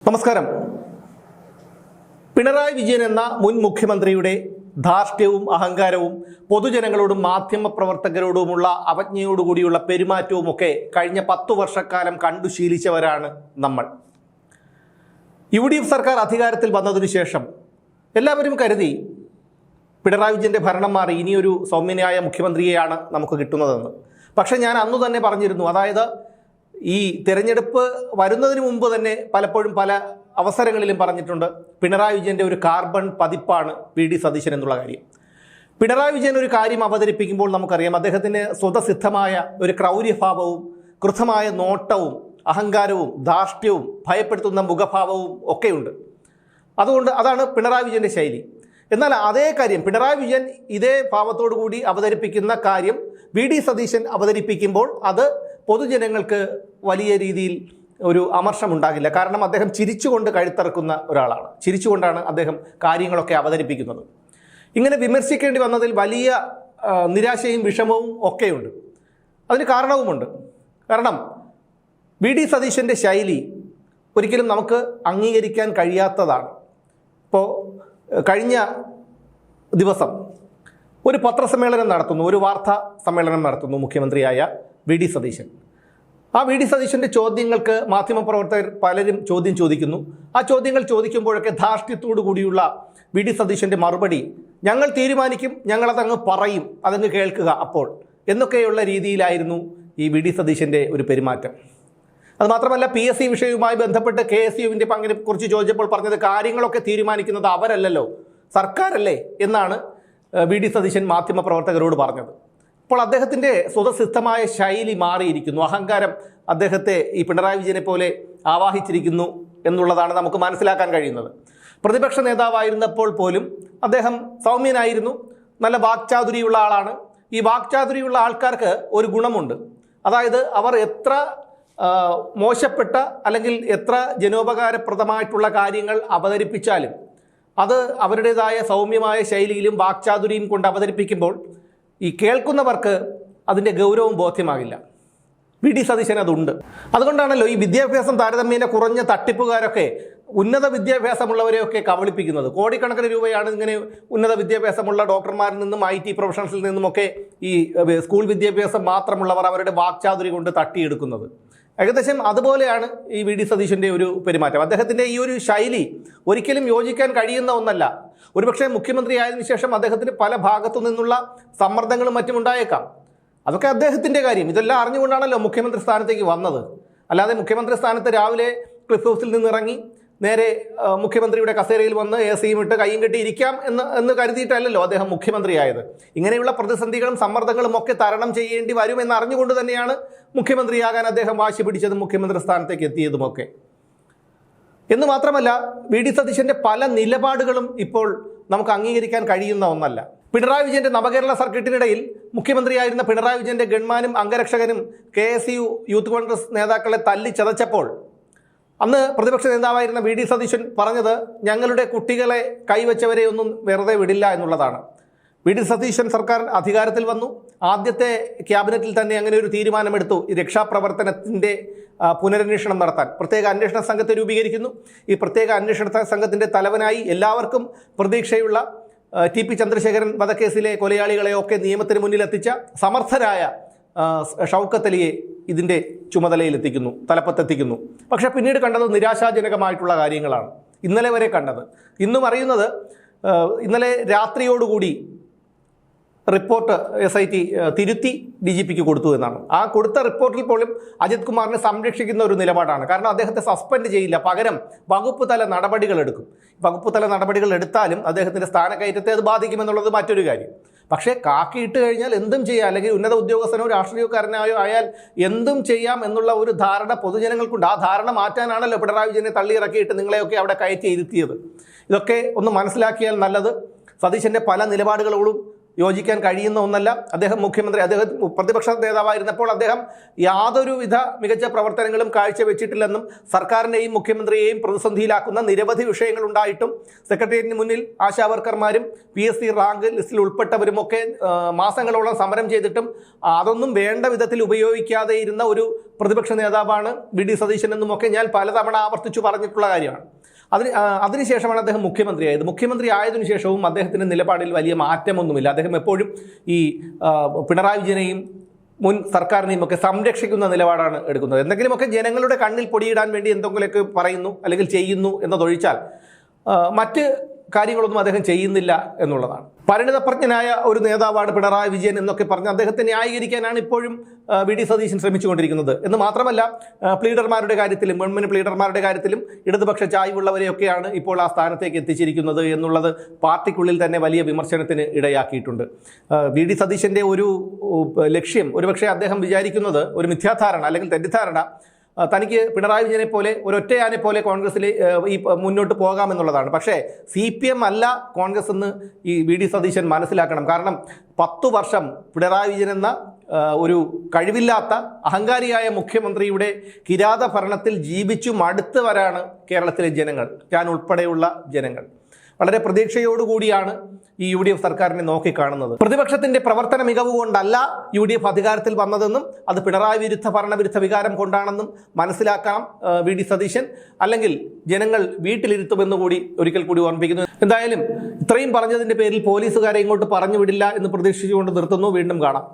നമസ്കാരം. പിണറായി വിജയൻ എന്ന മുൻ മുഖ്യമന്ത്രിയുടെ ധാർഷ്ട്യവും അഹങ്കാരവും പൊതുജനങ്ങളോടും മാധ്യമപ്രവർത്തകരോടുമുള്ള അവജ്ഞയോടുകൂടിയുള്ള പെരുമാറ്റവും ഒക്കെ കഴിഞ്ഞ 10 വർഷക്കാലം കണ്ടു ശീലിച്ചവരാണ് നമ്മൾ. UDF സർക്കാർ അധികാരത്തിൽ വന്നതിനു ശേഷം എല്ലാവരും കരുതി പിണറായി വിജയൻ്റെ ഭരണം മാറി ഇനിയൊരു സൗമ്യനായ മുഖ്യമന്ത്രിയെയാണ് നമുക്ക് കിട്ടുന്നതെന്ന്. പക്ഷേ ഞാൻ അന്നു തന്നെ പറഞ്ഞിരുന്നു, അതായത് ഈ തിരഞ്ഞെടുപ്പ് വരുന്നതിന് മുമ്പ് തന്നെ പലപ്പോഴും പല അവസരങ്ങളിലും പറഞ്ഞിട്ടുണ്ട്, പിണറായി വിജയൻ്റെ ഒരു കാർബൺ പതിപ്പാണ് VD സതീശൻ എന്നുള്ള കാര്യം. പിണറായി വിജയൻ ഒരു കാര്യം അവതരിപ്പിക്കുമ്പോൾ നമുക്കറിയാം, അദ്ദേഹത്തിന് സ്വതസിദ്ധമായ ഒരു ക്രൗര്യഭാവവും കൃത്യമായ നോട്ടവും അഹങ്കാരവും ധാർഷ്ട്യവും ഭയപ്പെടുത്തുന്ന മുഖഭാവവും ഒക്കെയുണ്ട്. അതുകൊണ്ട് അതാണ് പിണറായി വിജയൻ്റെ ശൈലി. എന്നാൽ അതേ കാര്യം പിണറായി വിജയൻ ഇതേ ഭാവത്തോടു കൂടി അവതരിപ്പിക്കുന്ന കാര്യം VD സതീശൻ അവതരിപ്പിക്കുമ്പോൾ അത് പൊതുജനങ്ങൾക്ക് വലിയ രീതിയിൽ ഒരു അമർഷമുണ്ടാകില്ല. കാരണം അദ്ദേഹം ചിരിച്ചുകൊണ്ട് കഴുത്തിറക്കുന്ന ഒരാളാണ്. ചിരിച്ചുകൊണ്ടാണ് അദ്ദേഹം കാര്യങ്ങളൊക്കെ അവതരിപ്പിക്കുന്നത്. ഇങ്ങനെ വിമർശിക്കേണ്ടി വന്നതിൽ വലിയ നിരാശയും വിഷമവും ഒക്കെയുണ്ട്. അതിന് കാരണവുമുണ്ട്. കാരണം VD സതീശൻ്റെ ശൈലി ഒരിക്കലും നമുക്ക് അംഗീകരിക്കാൻ കഴിയാത്തതാണ്. ഇപ്പോൾ കഴിഞ്ഞ ദിവസം ഒരു പത്രസമ്മേളനം നടത്തുന്നു, ഒരു വാർത്താ സമ്മേളനം നടത്തുന്നു മുഖ്യമന്ത്രിയായ VD സതീശൻ. ആ VD സതീശൻ്റെ ചോദ്യങ്ങൾക്ക് മാധ്യമപ്രവർത്തകർ പലരും ചോദ്യം ചോദിക്കുന്നു. ആ ചോദ്യങ്ങൾ ചോദിക്കുമ്പോഴൊക്കെ ധാർഷ്ട്യത്തോടു കൂടിയുള്ള VD സതീശൻ്റെ മറുപടി, ഞങ്ങൾ തീരുമാനിക്കും, ഞങ്ങളതങ്ങ് പറയും, അതങ്ങ് കേൾക്കുക അപ്പോൾ എന്നൊക്കെയുള്ള രീതിയിലായിരുന്നു ഈ VD സതീശൻ്റെ ഒരു പെരുമാറ്റം. അതുമാത്രമല്ല, PSC വിഷയവുമായി ബന്ധപ്പെട്ട് KSUവിൻ്റെ പങ്കിനെ കുറിച്ച് ചോദിച്ചപ്പോൾ പറഞ്ഞത്, കാര്യങ്ങളൊക്കെ തീരുമാനിക്കുന്നത് അവരല്ലല്ലോ, സർക്കാരല്ലേ എന്നാണ് VD സതീശൻ മാധ്യമപ്രവർത്തകരോട് പറഞ്ഞത്. അപ്പോൾ അദ്ദേഹത്തിൻ്റെ സ്വതസിദ്ധമായ ശൈലി മാറിയിരിക്കുന്നു. അഹങ്കാരം അദ്ദേഹത്തെ ഈ പിണറായി വിജയനെ പോലെ ആവാഹിച്ചിരിക്കുന്നു എന്നുള്ളതാണ് നമുക്ക് മനസ്സിലാക്കാൻ കഴിയുന്നത്. പ്രതിപക്ഷ നേതാവായിരുന്നപ്പോൾ പോലും അദ്ദേഹം സൗമ്യനായിരുന്നു, നല്ല വാക്ചാതുരിയുള്ള ആളാണ്. ഈ വാക്ചാതുരിയുള്ള ആൾക്കാർക്ക് ഒരു ഗുണമുണ്ട്, അതായത് അവർ എത്ര മോശപ്പെട്ട അല്ലെങ്കിൽ എത്ര ജനോപകാരപ്രദമായിട്ടുള്ള കാര്യങ്ങൾ അവതരിപ്പിച്ചാലും അത് അവരുടേതായ സൗമ്യമായ ശൈലിയിലും വാക്ചാതുരിയും കൊണ്ട് അവതരിപ്പിക്കുമ്പോൾ ഈ കേൾക്കുന്നവർക്ക് അതിൻ്റെ ഗൗരവം ബോധ്യമാകില്ല. VD സതീശൻ അതുണ്ട്. അതുകൊണ്ടാണല്ലോ ഈ വിദ്യാഭ്യാസം താരതമ്യേന കുറഞ്ഞ തട്ടിപ്പുകാരൊക്കെ ഉന്നത വിദ്യാഭ്യാസമുള്ളവരെയൊക്കെ കബളിപ്പിക്കുന്നത്. കോടിക്കണക്കിന് രൂപയാണ് ഇങ്ങനെ ഉന്നത വിദ്യാഭ്യാസമുള്ള ഡോക്ടർമാരിൽ നിന്നും IT പ്രൊഫഷണൽസിൽ നിന്നുമൊക്കെ ഈ സ്കൂൾ വിദ്യാഭ്യാസം മാത്രമുള്ളവർ അവരുടെ വാക്ചാതുരി കൊണ്ട് തട്ടിയെടുക്കുന്നത്. ഏകദേശം അതുപോലെയാണ് ഈ VD സതീശൻ്റെ ഒരു പെരുമാറ്റം. അദ്ദേഹത്തിൻ്റെ ഈ ഒരു ശൈലി ഒരിക്കലും യോജിക്കാൻ കഴിയുന്ന ഒന്നല്ല. ഒരുപക്ഷെ മുഖ്യമന്ത്രി ആയതിനു ശേഷം അദ്ദേഹത്തിന് പല ഭാഗത്തു നിന്നുള്ള സമ്മർദ്ദങ്ങളും മറ്റും ഉണ്ടായേക്കാം. അതൊക്കെ അദ്ദേഹത്തിൻ്റെ കാര്യം. ഇതെല്ലാം അറിഞ്ഞുകൊണ്ടാണല്ലോ മുഖ്യമന്ത്രി സ്ഥാനത്തേക്ക് വന്നത്. അല്ലാതെ മുഖ്യമന്ത്രി സ്ഥാനത്ത് രാവിലെ ക്ലിഫ് ഹൗസിൽ നിന്നിറങ്ങി നേരെ മുഖ്യമന്ത്രിയുടെ കസേരയിൽ വന്ന് AC-യും ഇട്ട് കയ്യും കെട്ടി ഇരിക്കാം എന്ന് കരുതിയിട്ടല്ലല്ലോ അദ്ദേഹം മുഖ്യമന്ത്രിയായത്. ഇങ്ങനെയുള്ള പ്രതിസന്ധികളും സമ്മർദ്ദങ്ങളും ഒക്കെ തരണം ചെയ്യേണ്ടി വരുമെന്ന് അറിഞ്ഞുകൊണ്ട് തന്നെയാണ് മുഖ്യമന്ത്രിയാകാൻ അദ്ദേഹം വാശി പിടിച്ചതും മുഖ്യമന്ത്രി സ്ഥാനത്തേക്ക് എത്തിയതുമൊക്കെ. എന്ന് മാത്രമല്ല, VD സതീശൻ്റെ പല നിലപാടുകളും ഇപ്പോൾ നമുക്ക് അംഗീകരിക്കാൻ കഴിയുന്ന ഒന്നല്ല. പിണറായി വിജയൻ്റെ നവകേരള സർക്കിട്ടിനിടയിൽ മുഖ്യമന്ത്രിയായിരുന്ന പിണറായി വിജയൻ്റെ ഗൺമാനും അംഗരക്ഷകനും KSU യൂത്ത് കോൺഗ്രസ് നേതാക്കളെ തല്ലിച്ചതച്ചപ്പോൾ അന്ന് പ്രതിപക്ഷ നേതാവായിരുന്ന VD സതീശൻ പറഞ്ഞത്, ഞങ്ങളുടെ കുട്ടികളെ കൈവച്ചവരെ ഒന്നും വെറുതെ വിടില്ല എന്നുള്ളതാണ്. VD സതീശൻ സർക്കാർ അധികാരത്തിൽ വന്നു. ആദ്യത്തെ ക്യാബിനറ്റിൽ തന്നെ അങ്ങനെ ഒരു തീരുമാനമെടുത്തു, ഈ രക്ഷാപ്രവർത്തനത്തിൻ്റെ പുനരന്വേഷണം നടത്താൻ പ്രത്യേക അന്വേഷണ സംഘത്തെ രൂപീകരിക്കുന്നു. ഈ പ്രത്യേക അന്വേഷണ സംഘത്തിൻ്റെ തലവനായി എല്ലാവർക്കും പ്രതീക്ഷയുള്ള TP ചന്ദ്രശേഖരൻ വധക്കേസിലെ കൊലയാളികളെയൊക്കെ നിയമത്തിന് മുന്നിലെത്തിച്ച സമർത്ഥരായ ഷൗക്കത്ത് അലിയെ ഇതിൻ്റെ ചുമതലയിലെത്തിക്കുന്നു, തലപ്പത്തെത്തിക്കുന്നു. പക്ഷേ പിന്നീട് കണ്ടത് നിരാശാജനകമായിട്ടുള്ള കാര്യങ്ങളാണ്. ഇന്നലെ വരെ കണ്ടത്. ഇന്നും അറിയുന്നത്, ഇന്നലെ രാത്രിയോടുകൂടി റിപ്പോർട്ട് SIT തിരുത്തി DGPക്ക് കൊടുത്തു എന്നാണ്. ആ കൊടുത്ത റിപ്പോർട്ടിൽ പോലും അജിത് കുമാറിനെ സംരക്ഷിക്കുന്ന ഒരു നിലപാടാണ്. കാരണം അദ്ദേഹത്തെ സസ്പെൻഡ് ചെയ്യില്ല, പകരം വകുപ്പ് തല നടപടികൾ എടുക്കും. വകുപ്പ് തല നടപടികൾ എടുത്താലും അദ്ദേഹത്തിൻ്റെ സ്ഥാനക്കയറ്റത്തെ അത് ബാധിക്കുമെന്നുള്ളത് മറ്റൊരു കാര്യം. പക്ഷേ കാക്കിയിട്ട് കഴിഞ്ഞാൽ എന്തും ചെയ്യാം, അല്ലെങ്കിൽ ഉന്നത ഉദ്യോഗസ്ഥനോ രാഷ്ട്രീയക്കാരനായോ ആയാൽ എന്തും ചെയ്യാം എന്നുള്ള ഒരു ധാരണ പൊതുജനങ്ങൾക്കുണ്ട്. ആ ധാരണ മാറ്റാനാണല്ലോ പിണറായി വിജയനെ തള്ളിയിറക്കിയിട്ട് നിങ്ങളെയൊക്കെ അവിടെ കയറ്റി ഇരുത്തിയത്. ഇതൊക്കെ ഒന്ന് മനസ്സിലാക്കിയാൽ നല്ലത്. സതീശൻ്റെ പല നിലപാടുകളോടും യോജിക്കാൻ കഴിയുന്ന ഒന്നല്ല. അദ്ദേഹം പ്രതിപക്ഷ നേതാവായിരുന്നപ്പോൾ അദ്ദേഹം യാതൊരുവിധ മികച്ച പ്രവർത്തനങ്ങളും കാഴ്ചവെച്ചിട്ടില്ലെന്നും സർക്കാരിനെയും മുഖ്യമന്ത്രിയെയും പ്രതിസന്ധിയിലാക്കുന്ന നിരവധി വിഷയങ്ങൾ ഉണ്ടായിട്ടും സെക്രട്ടേറിയറ്റിന് മുന്നിൽ ആശാവർക്കർമാരും PSC റാങ്ക് ലിസ്റ്റിൽ ഉൾപ്പെട്ടവരുമൊക്കെ മാസങ്ങളോളം സമരം ചെയ്തിട്ടും അതൊന്നും വേണ്ട വിധത്തിൽ ഉപയോഗിക്കാതെ ഇരുന്ന ഒരു പ്രതിപക്ഷ നേതാവാണ് VD സതീശൻ എന്നുമൊക്കെ ഞാൻ പലതവണ ആവർത്തിച്ചു പറഞ്ഞിട്ടുള്ള കാര്യമാണ്. അതിനുശേഷമാണ് അദ്ദേഹം മുഖ്യമന്ത്രിയായത്. മുഖ്യമന്ത്രി ആയതിനു ശേഷവും അദ്ദേഹത്തിൻ്റെ നിലപാടിൽ വലിയ മാറ്റമൊന്നുമില്ല. അദ്ദേഹം എപ്പോഴും ഈ പിണറായി വിജയനെയും മുൻ സർക്കാരിനെയും ഒക്കെ സംരക്ഷിക്കുന്ന നിലപാടാണ് എടുക്കുന്നത്. എന്തെങ്കിലുമൊക്കെ ജനങ്ങളുടെ കണ്ണിൽ പൊടിയിടാൻ വേണ്ടി എന്തെങ്കിലുമൊക്കെ പറയുന്നു അല്ലെങ്കിൽ ചെയ്യുന്നു എന്നതൊഴിച്ചാൽ മറ്റ് കാര്യങ്ങളൊന്നും അദ്ദേഹം ചെയ്യുന്നില്ല എന്നുള്ളതാണ്. പരിണിതപ്രജ്ഞനായ ഒരു നേതാവാണ് പിണറായി വിജയൻ എന്നൊക്കെ പറഞ്ഞ് അദ്ദേഹത്തെ ന്യായീകരിക്കാനാണ് ഇപ്പോഴും VD സതീശൻ ശ്രമിച്ചുകൊണ്ടിരിക്കുന്നത്. എന്ന് മാത്രമല്ല, പ്ലീഡർമാരുടെ കാര്യത്തിലും ഗവൺമെന്റ് പ്ലീഡർമാരുടെ കാര്യത്തിലും ഇടതുപക്ഷ ചായ്വുള്ളവരെയൊക്കെയാണ് ഇപ്പോൾ ആ സ്ഥാനത്തേക്ക് എത്തിച്ചിരിക്കുന്നത് എന്നുള്ളത് പാർട്ടിക്കുള്ളിൽ തന്നെ വലിയ വിമർശനത്തിന് ഇടയാക്കിയിട്ടുണ്ട്. VD സതീശന്റെ ഒരു ലക്ഷ്യം ഒരുപക്ഷെ അദ്ദേഹം വിചാരിക്കുന്നത് ഒരു മിഥ്യാധാരണ അല്ലെങ്കിൽ തെറ്റിദ്ധാരണ, തനിക്ക് പിണറായി വിജയനെ പോലെ ഒരൊറ്റയാനെ പോലെ കോൺഗ്രസിൽ ഈ മുന്നോട്ട് പോകാമെന്നുള്ളതാണ്. പക്ഷേ CPM അല്ല കോൺഗ്രസ് എന്ന് ഈ VD സതീശൻ മനസ്സിലാക്കണം. കാരണം 10 വർഷം പിണറായി വിജയൻ എന്ന ഒരു കഴിവില്ലാത്ത അഹങ്കാരിയായ മുഖ്യമന്ത്രിയുടെ കിരാത ഭരണത്തിൽ ജീവിച്ചു മടുത്തവരാണ് കേരളത്തിലെ ജനങ്ങൾ, ഞാൻ ഉൾപ്പെടെയുള്ള ജനങ്ങൾ. വളരെ പ്രതീക്ഷയോടുകൂടിയാണ് ഈ UDF സർക്കാരിനെ നോക്കിക്കാണുന്നത്. പ്രതിപക്ഷത്തിന്റെ പ്രവർത്തന മികവ് കൊണ്ടല്ല UDF അധികാരത്തിൽ വന്നതെന്നും അത് പിണറായി വിരുദ്ധ ഭരണവിരുദ്ധ വികാരം കൊണ്ടാണെന്നും മനസ്സിലാക്കാം VD സതീശൻ. അല്ലെങ്കിൽ ജനങ്ങൾ വീട്ടിലിരുത്തുമെന്ന് കൂടി ഒരിക്കൽ കൂടി ഓർമ്മിപ്പിക്കുന്നു. എന്തായാലും ഇത്രയും പറഞ്ഞതിന്റെ പേരിൽ പോലീസുകാരെ ഇങ്ങോട്ട് പറഞ്ഞു വിടില്ല എന്ന് പ്രതീക്ഷിച്ചുകൊണ്ട് നിർത്തുന്നു. വീണ്ടും കാണാം.